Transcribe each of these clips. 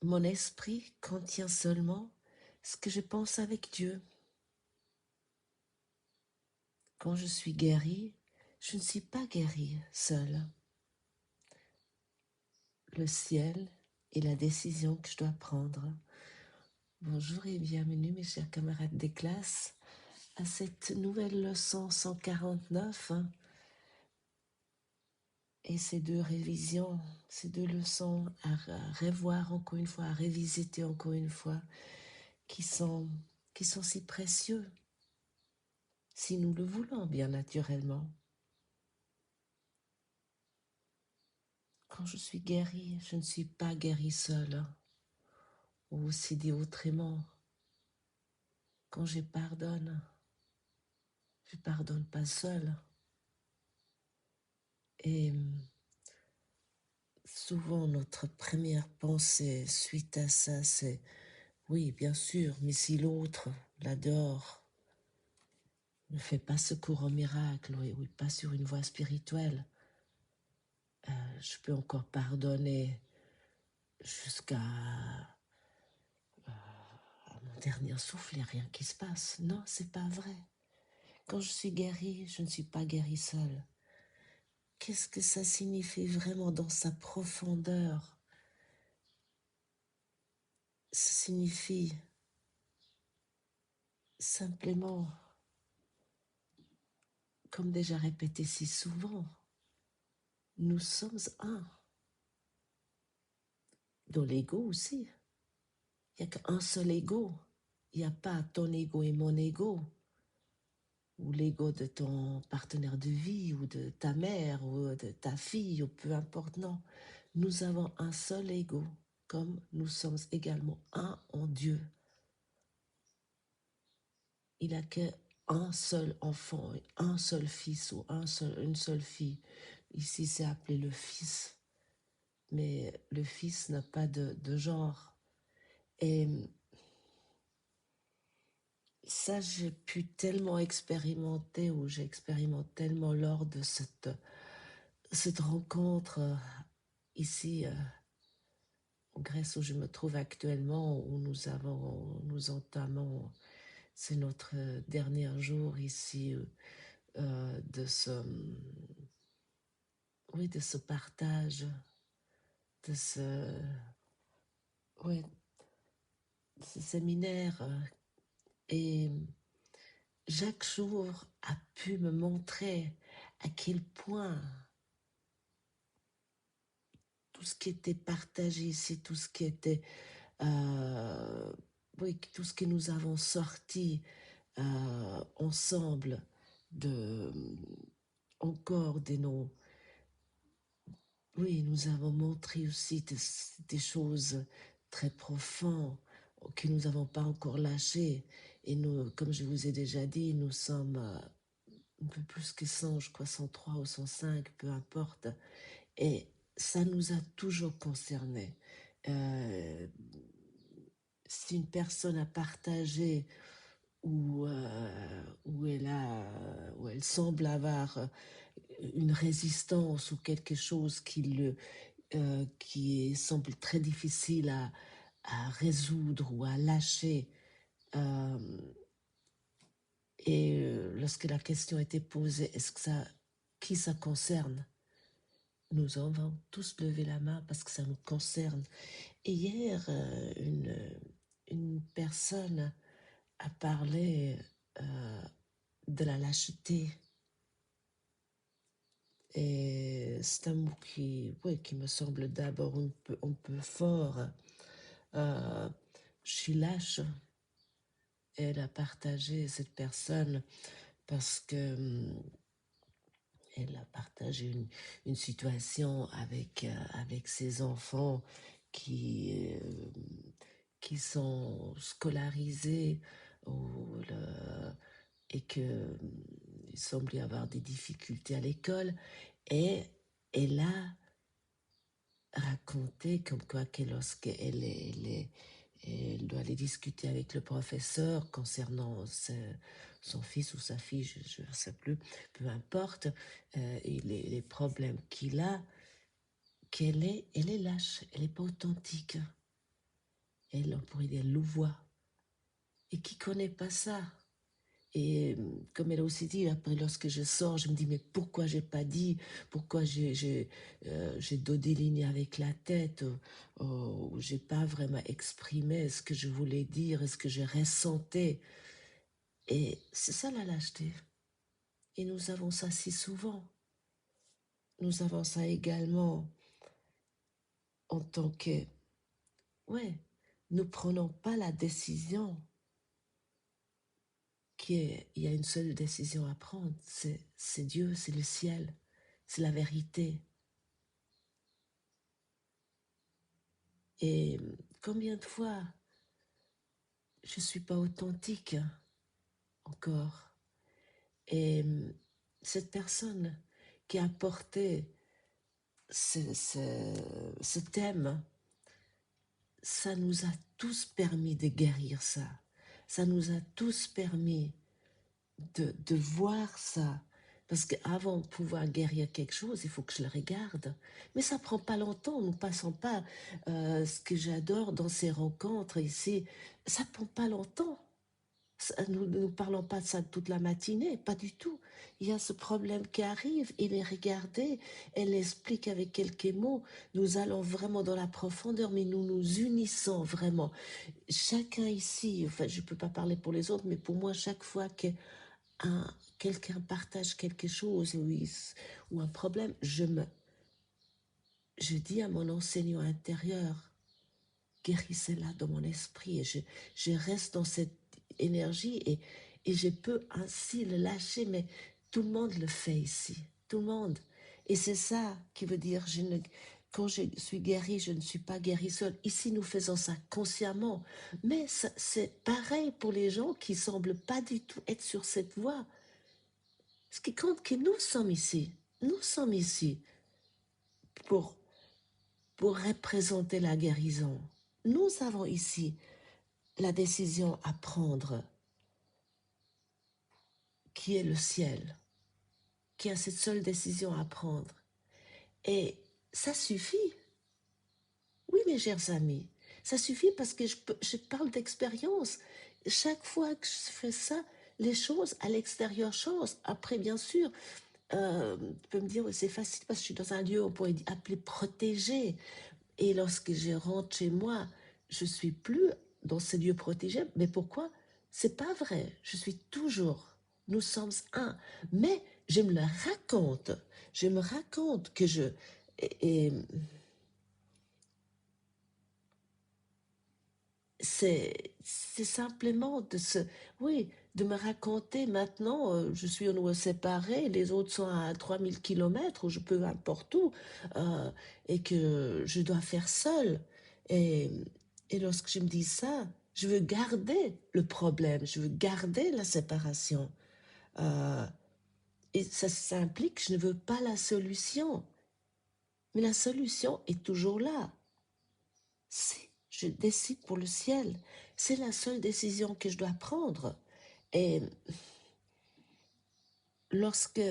mon esprit contient seulement ce que je pense avec Dieu. Quand je suis guérie, je ne suis pas guérie seule. Le ciel est la décision que je dois prendre. Bonjour et bienvenue mes chers camarades des classes à cette nouvelle leçon 149 et ces deux révisions, ces deux leçons à revoir encore une fois, à revisiter encore une fois, qui sont si précieux, si nous le voulons bien naturellement. Quand je suis guérie, je ne suis pas guérie seule, ou aussi dit autrement, quand je pardonne pas seule. Et souvent, notre première pensée suite à ça, c'est « oui, bien sûr, mais si l'autre l'adore, ne fait pas secours au miracle, ou pas sur une voie spirituelle, je peux encore pardonner jusqu'à mon dernier souffle, il n'y a rien qui se passe. » Non, c'est pas vrai. Quand je suis guérie, je ne suis pas guérie seule. Qu'est-ce que ça signifie vraiment dans sa profondeur? Ça signifie simplement, comme déjà répété si souvent, nous sommes un. Dans l'ego aussi. Il n'y a qu'un seul ego. Il n'y a pas ton ego et mon ego, ou l'ego de ton partenaire de vie, ou de ta mère, ou de ta fille, ou peu importe, non. Nous avons un seul ego, comme nous sommes également un en Dieu. Il n'a qu'un seul enfant, un seul fils, ou une seule fille. Ici, c'est appelé le fils. Mais le fils n'a pas de genre. Et ça, j'ai pu tellement expérimenter, ou j'expérimente tellement lors de cette rencontre ici en Grèce où je me trouve actuellement, où nous entamons, c'est notre dernier jour ici de de ce partage, de ouais, de ce séminaire. Et chaque jour a pu me montrer à quel point tout ce qui était partagé ici, tout ce qui était, tout ce que nous avons sorti ensemble encore de nos, nous avons montré aussi des choses très profondes que nous n'avons pas encore lâchées. Et nous, comme je vous ai déjà dit, nous sommes un peu plus que 100, je crois 103 ou 105, peu importe. Et ça nous a toujours concernés. Si une personne a partagé où elle semble avoir une résistance ou quelque chose qui semble très difficile à résoudre ou à lâcher, lorsque la question était posée, qui ça concerne? Nous avons tous levé la main parce que ça nous concerne. Et hier, une personne a parlé de la lâcheté. Et c'est un mot qui me semble d'abord un peu fort. Je suis lâche. Elle a partagé, cette personne, parce que elle a partagé une situation avec ses enfants qui sont scolarisés et qu'il semble y avoir des difficultés à l'école. Et elle a raconté comme quoi que lorsqu'elle elle doit aller discuter avec le professeur concernant son fils ou sa fille, je ne sais plus, peu importe, et les problèmes qu'il a, elle est lâche, elle n'est pas authentique. Elle, on pourrait dire louvoie. Et qui connaît pas ça? Et comme elle a aussi dit, après lorsque je sors, je me dis, mais pourquoi j'ai pas dit, pourquoi j'ai dodeligné avec la tête, ou j'ai pas vraiment exprimé ce que je voulais dire, ce que je ressentais. Et c'est ça la lâcheté. Et nous avons ça si souvent. Nous avons ça également en tant que, ouais, nous prenons pas la décision il y a une seule décision à prendre, c'est Dieu, c'est le ciel, c'est la vérité. Et combien de fois je ne suis pas authentique encore. Et cette personne qui a porté ce thème, ça nous a tous permis de guérir ça. Ça nous a tous permis de voir ça. Parce qu'avant de pouvoir guérir quelque chose, il faut que je le regarde. Mais ça ne prend pas longtemps. Nous ne passons pas ce que j'adore dans ces rencontres ici. Ça ne prend pas longtemps. Nous ne parlons pas de ça toute la matinée, pas du tout. Il y a ce problème qui arrive, il est regardé, elle explique avec quelques mots. Nous allons vraiment dans la profondeur, mais nous nous unissons vraiment. Chacun ici, enfin, je ne peux pas parler pour les autres, mais pour moi, chaque fois que quelqu'un partage quelque chose ou un problème, je dis à mon enseignant intérieur, guérissez-la dans mon esprit, et je reste dans cette énergie et je peux ainsi le lâcher, mais tout le monde le fait ici, tout le monde. Et c'est ça qui veut dire, quand je suis guérie, je ne suis pas guérie seule. Ici, nous faisons ça consciemment, mais c'est pareil pour les gens qui semblent pas du tout être sur cette voie. Ce qui compte, que nous sommes ici pour représenter la guérison. Nous avons ici la décision à prendre, qui est le ciel, qui a cette seule décision à prendre. Et ça suffit. Oui, mes chers amis, ça suffit parce que je parle d'expérience. Chaque fois que je fais ça, les choses à l'extérieur changent. Après, bien sûr, tu peux me dire, c'est facile parce que je suis dans un lieu, on pourrait appeler protégé. Et lorsque je rentre chez moi, je ne suis plus dans ce lieu protégé. Mais pourquoi? C'est pas vrai. Je suis toujours. Nous sommes un. Mais je me le raconte. Je me raconte que je... Et c'est simplement oui, de me raconter maintenant, je suis en séparé, les autres sont à 3000 kilomètres, ou je peux n'importe où, euh, et que je dois faire seule. Et, et lorsque je me dis ça, je veux garder le problème, je veux garder la séparation. Euh, et ça implique que je ne veux pas la solution. Mais la solution est toujours là. Je décide pour le ciel. C'est la seule décision que je dois prendre. Et lorsque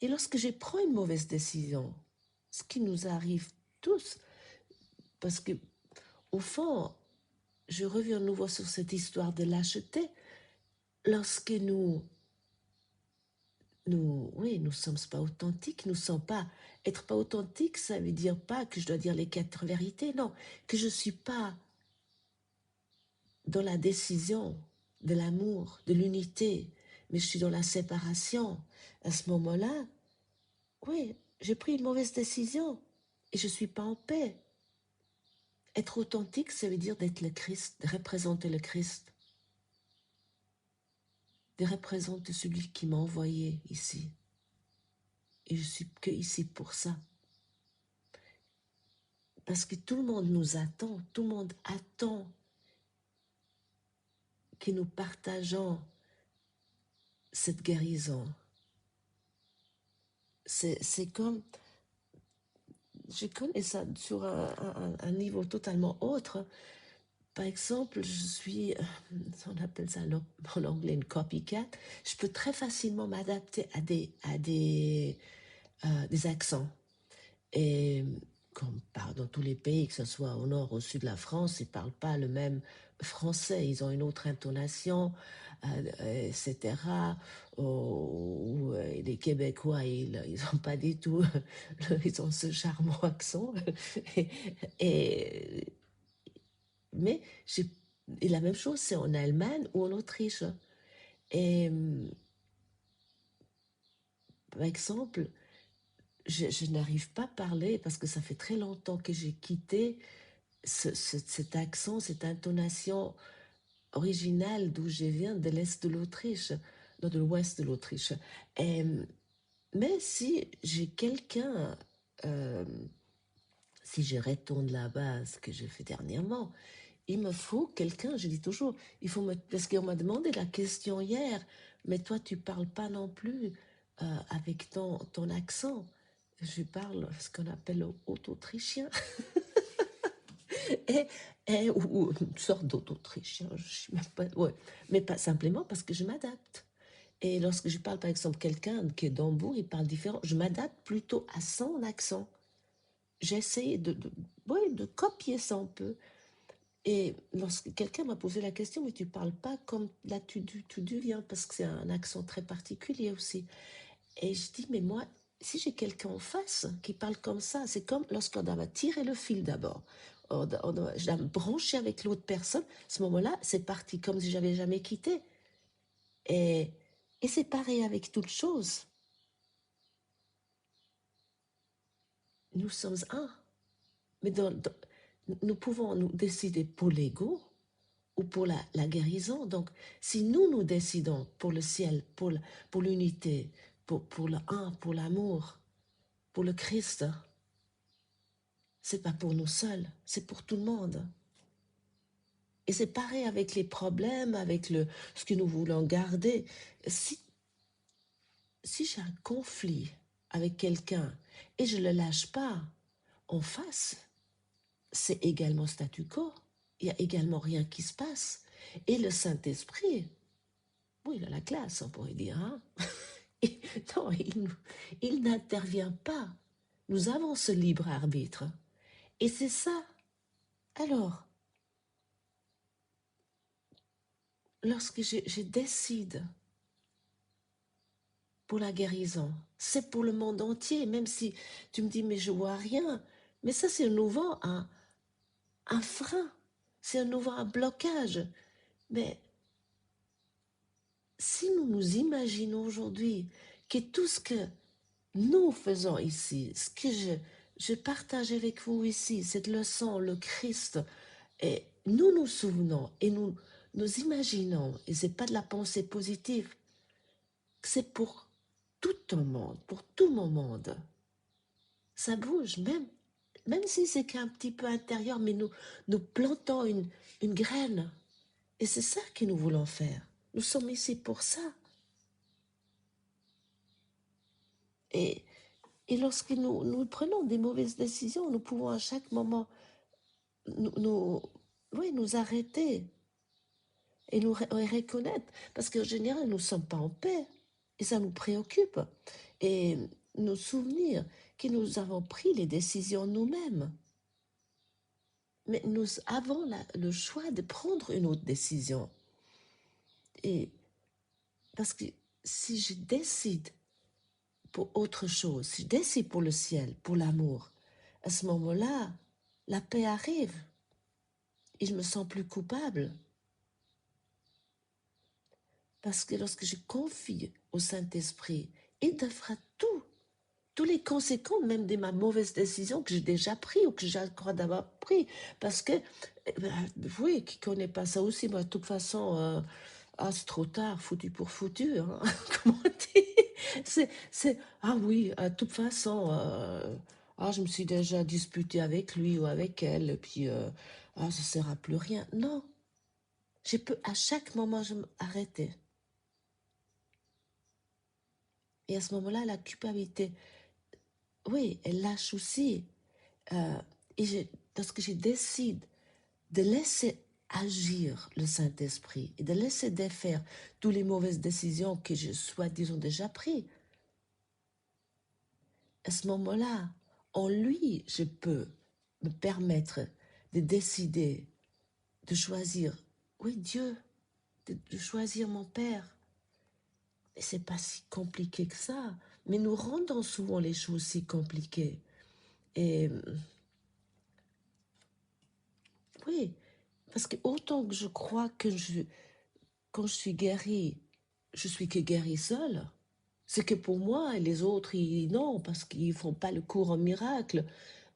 je prends une mauvaise décision, ce qui nous arrive tous, parce que au fond, je reviens à nouveau sur cette histoire de lâcheté, lorsque oui, nous sommes pas authentiques, nous sommes pas, être pas authentique, ça veut dire pas que je dois dire les 4 vérités, non, que je suis pas dans la décision de l'amour, de l'unité, mais je suis dans la séparation. À ce moment-là, oui, j'ai pris une mauvaise décision et je ne suis pas en paix. Être authentique, ça veut dire d'être le Christ, de représenter le Christ, de représenter celui qui m'a envoyé ici. Et je suis que ici pour ça. Parce que tout le monde nous attend, tout le monde attend que nous partageons cette guérison. C'est comme, je connais ça sur un niveau totalement autre. Par exemple, je suis, on appelle ça en anglais une copycat. Je peux très facilement m'adapter à des accents. Et comme dans tous les pays, que ce soit au nord ou au sud de la France, ils ne parlent pas le même français, ils ont une autre intonation, etc. Ou les Québécois, ils n'ont pas du tout, ils ont ce charmant accent. Et, et- mais et la même chose, c'est en Allemagne ou en Autriche. Et par exemple, je n'arrive pas à parler parce que ça fait très longtemps que j'ai quitté cet accent, cette intonation originale d'où je viens, de l'Est de l'Autriche, non, de l'Ouest de l'Autriche. Et, mais si j'ai quelqu'un, euh, si je retourne là-bas, ce que j'ai fait dernièrement, il me faut quelqu'un, je dis toujours, parce qu'on m'a demandé la question hier, mais toi tu parles pas non plus avec ton accent. Je parle ce qu'on appelle haut-autrichien. et, ou une sorte d'auto-autrichien, je sais même pas, ouais. Mais pas simplement parce que je m'adapte. Et lorsque je parle par exemple quelqu'un qui est d'Hambourg, il parle différent, je m'adapte plutôt à son accent. J'essaie ouais, de copier ça un peu. Et lorsque quelqu'un m'a posé la question, mais tu parles pas comme là tu deviens, parce que c'est un accent très particulier aussi. Et je dis, mais moi, si j'ai quelqu'un en face qui parle comme ça, c'est comme lorsqu'on doit tirer le fil d'abord. Je dois me brancher avec l'autre personne. À ce moment-là, c'est parti, comme si j'avais jamais quitté. Et, et c'est pareil avec toute chose. Nous sommes un. Mais nous pouvons nous décider pour l'ego ou pour la guérison. Donc, si nous décidons pour le ciel, pour l'unité, pour le un, pour l'amour, pour le Christ, c'est pas pour nous seuls, c'est pour tout le monde. Et c'est pareil avec les problèmes, avec ce que nous voulons garder. Si j'ai un conflit avec quelqu'un et je ne le lâche pas en face, c'est également statu quo. Il n'y a également rien qui se passe. Et le Saint-Esprit, oui, il a la classe, on pourrait dire. Hein? Non, il n'intervient pas. Nous avons ce libre arbitre. Et c'est ça. Alors, lorsque je décide pour la guérison, c'est pour le monde entier, même si tu me dis, mais je vois rien. Mais ça, c'est un nouveau, un frein. C'est un nouveau un blocage. Mais si nous nous imaginons aujourd'hui que tout ce que nous faisons ici, ce que je partage avec vous ici, cette leçon, le Christ, et nous nous souvenons et nous imaginons, et ce n'est pas de la pensée positive, que c'est pour tout ton monde, pour tout mon monde. Ça bouge, même si c'est qu'un petit peu intérieur, mais nous plantons une graine. Et c'est ça que nous voulons faire. Nous sommes ici pour ça. Et, et lorsque nous prenons des mauvaises décisions, nous pouvons à chaque moment oui, nous arrêter et nous reconnaître. Parce qu'en général, nous ne sommes pas en paix. Et ça nous préoccupe. Et nous souvenir que nous avons pris les décisions nous-mêmes. Mais nous avons le choix de prendre une autre décision. Et parce que si je décide pour autre chose, si je décide pour le ciel, pour l'amour, à ce moment-là, la paix arrive. Et je me sens plus coupable. Parce que lorsque je confie au Saint-Esprit, il fera tous les conséquences, même de ma mauvaise décision que j'ai déjà prise ou que j'ai crois d'avoir pris. Parce que, oui, qui ne connaît pas ça aussi, moi, de toute façon, c'est trop tard, foutu pour foutu, hein, comment on dit ah oui, de toute façon, je me suis déjà disputée avec lui ou avec elle, et puis, ça ne sert à plus rien. Non, je peux à chaque moment arrêter. Et à ce moment-là, la culpabilité, oui, elle lâche aussi. Et lorsque je décide de laisser agir le Saint-Esprit et de laisser défaire toutes les mauvaises décisions que je disons déjà prises, à ce moment-là, en lui, je peux me permettre de décider, de choisir, oui, Dieu, de choisir mon Père. Et c'est pas si compliqué que ça, mais nous rendons souvent les choses si compliquées. Et oui, parce que autant que je crois que quand je suis guérie, je suis que guérie seule, c'est que pour moi et les autres, non, parce qu'ils font pas le cours en miracle.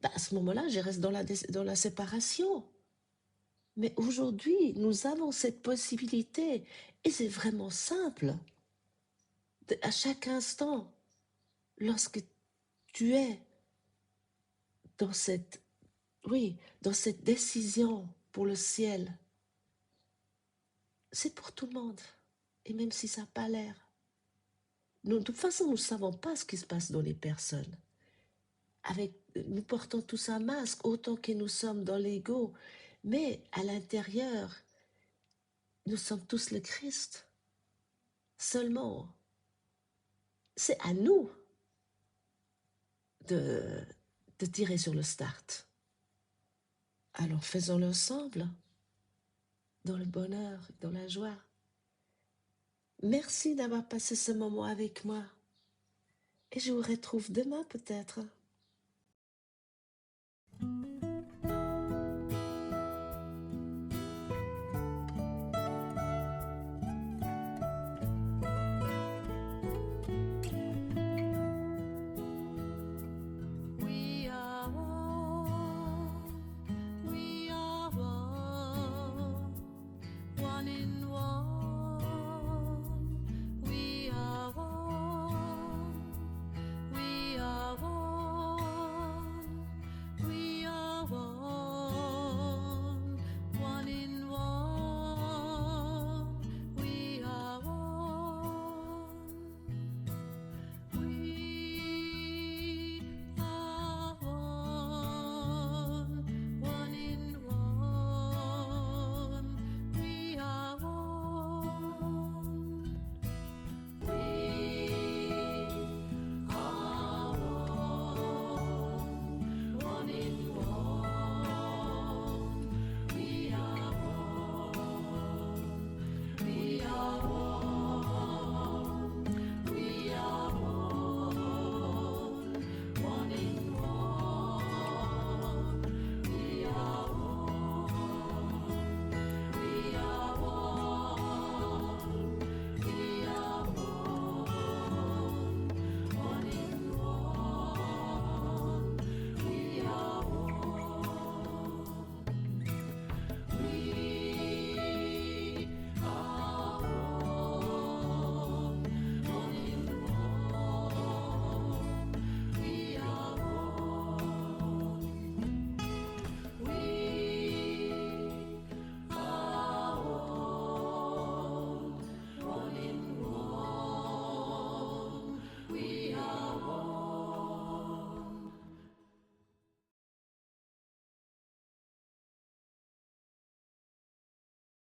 Ben, à ce moment-là, je reste dans la séparation. Mais aujourd'hui, nous avons cette possibilité et c'est vraiment simple. À chaque instant, lorsque tu es dans cette, oui, dans cette décision pour le ciel, c'est pour tout le monde. Et même si ça n'a pas l'air. Nous, de toute façon, nous ne savons pas ce qui se passe dans les personnes. Nous portons tous un masque autant que nous sommes dans l'ego. Mais à l'intérieur, nous sommes tous le Christ. Seulement, c'est à nous de, de tirer sur le start. Alors faisons-le ensemble, dans le bonheur, dans la joie. Merci d'avoir passé ce moment avec moi. Et je vous retrouve demain peut-être.